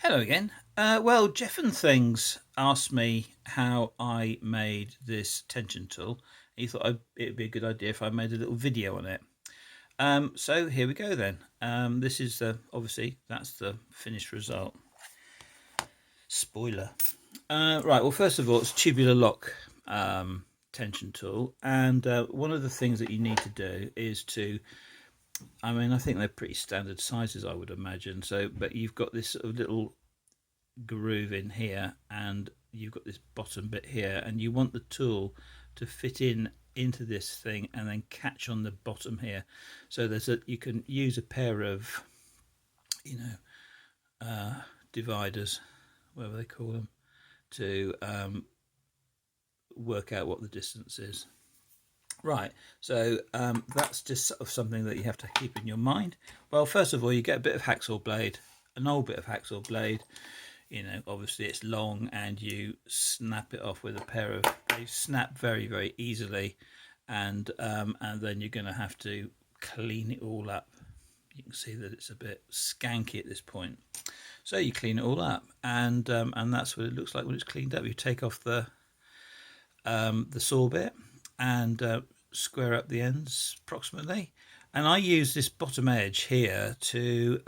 Hello again. Well, Jeff and Things asked me how I made this tension tool. He thought it'd be a good idea if I made a little video on it. So here we go then. This is obviously that's the finished result. Spoiler. Right. Well, first of all, it's tubular lock tension tool, and one of the things that you need to do is to. I mean, I think they're pretty standard sizes, I would imagine. So, but you've got this sort of little groove in here and you've got this bottom bit here, and you want the tool to fit into this thing and then catch on the bottom here. So you can use a pair of dividers, whatever they call them, to work out what the distance is. Right, so that's just sort of something that you have to keep in your mind. Well, first of all, you get a bit of hacksaw blade, an old bit of hacksaw blade. Obviously it's long, and you snap it off with a pair of. They snap very, very easily, and then you're going to have to clean it all up. You can see that it's a bit skanky at this point, so you clean it all up, and that's what it looks like when it's cleaned up. You take off the saw bit and square up the ends approximately, and I use this bottom edge here to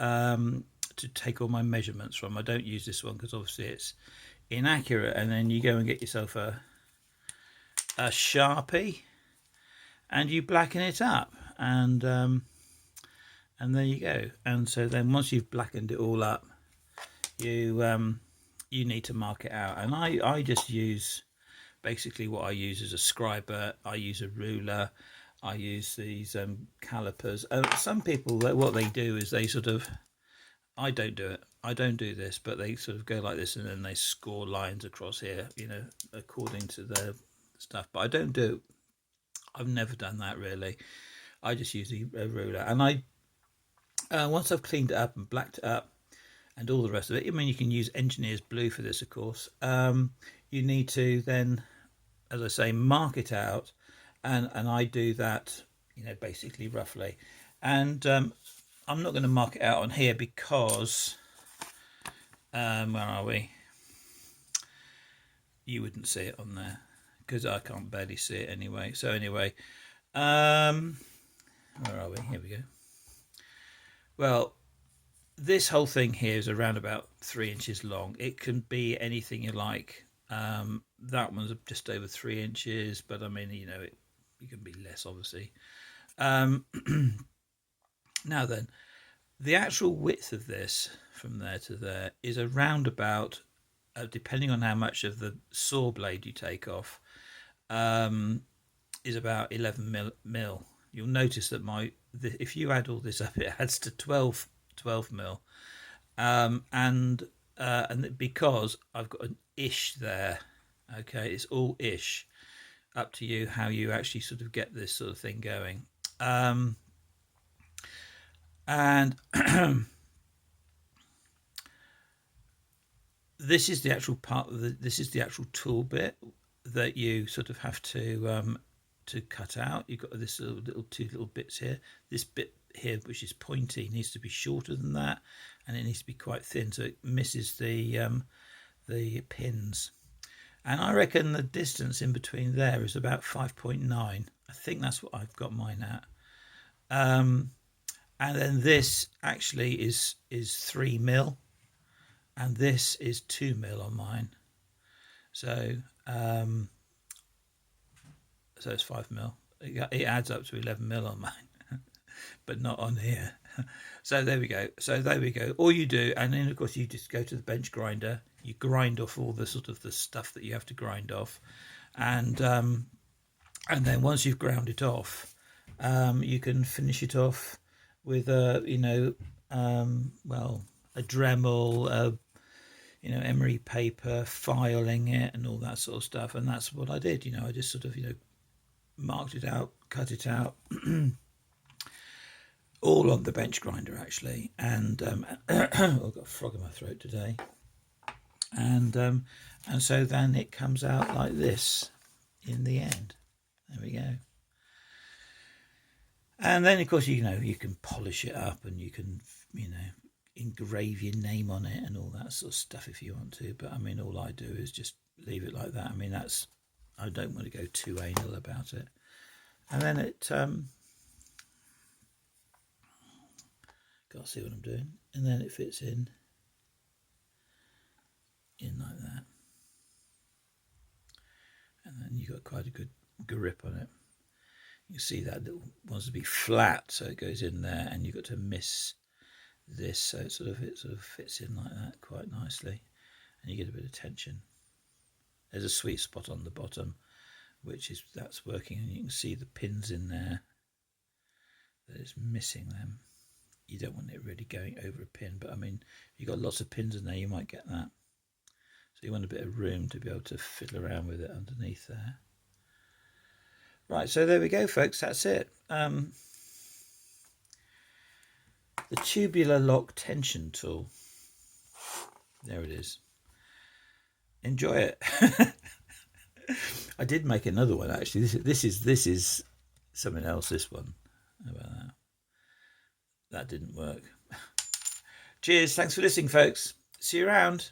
take all my measurements from. I don't use this one because obviously it's inaccurate, and then you go and get yourself a Sharpie and you blacken it up, and there you go. And so then once you've blackened it all up, you need to mark it out, and I just use basically what I use is a scriber. I use a ruler. I use these calipers. Some people, what they do is they sort of, I don't do it. I don't do this, but they sort of go like this, and then they score lines across here, according to their stuff. But I don't do. I've never done that really. I just use a ruler, and I once I've cleaned it up and blacked it up, and all the rest of it. I mean, you can use engineer's blue for this, of course. You need to then, as I say, mark it out, and I do that, basically roughly, and I'm not going to mark it out on here because where are we? You wouldn't see it on there because I can't barely see it anyway. So anyway, where are we? Here we go. Well, this whole thing here is around about 3 inches long. It can be anything you like. That one's just over 3 inches, but I mean, it can be less, obviously. Now then, the actual width of this from there to there is around about, depending on how much of the saw blade you take off, is about 11 mil. You'll notice that if you add all this up, it adds to 12 mil, and because I've got an ish there, okay, it's all ish. Up to you how you actually sort of get this sort of thing going. And this is the actual part of this is the actual tool bit that you sort of have to cut out. You've got this two little bits here. This bit here, which is pointy, needs to be shorter than that, and it needs to be quite thin so it misses the pins. And I reckon the distance in between there is about 5.9. I think that's what I've got mine at. And then this actually is 3 mil, and this is 2 mil on mine. So so it's 5 mil. It adds up to 11 mil on mine, but not on here. So there we go. All you do, and then of course you just go to the bench grinder. You grind off all the sort of the stuff that you have to grind off, and then once you've ground it off, you can finish it off with a a Dremel, emery paper, filing it, and all that sort of stuff. And that's what I did. I just sort of marked it out, cut it out. All on the bench grinder actually, and I've got a frog in my throat today, and so then it comes out like this in the end. There we go. And then of course you can polish it up, and you can engrave your name on it and all that sort of stuff if you want to, but I mean, all I do is just leave it like that. I mean, I don't want to go too anal about it. And then it gotta see what I'm doing, and then it fits in like that, and then you've got quite a good grip on it. You see that it wants to be flat, so it goes in there, and you've got to miss this, so it sort of fits in like that quite nicely, and you get a bit of tension. There's a sweet spot on the bottom, that's working, and you can see the pins in there that it's missing them. You don't want it really going over a pin, but I mean, if you've got lots of pins in there, you might get that. So you want a bit of room to be able to fiddle around with it underneath there. Right, so there we go, folks. That's it. The tubular lock tension tool. There it is. Enjoy it. I did make another one actually. This is something else. This one. How about that? That didn't work. Cheers. Thanks for listening, folks. See you around.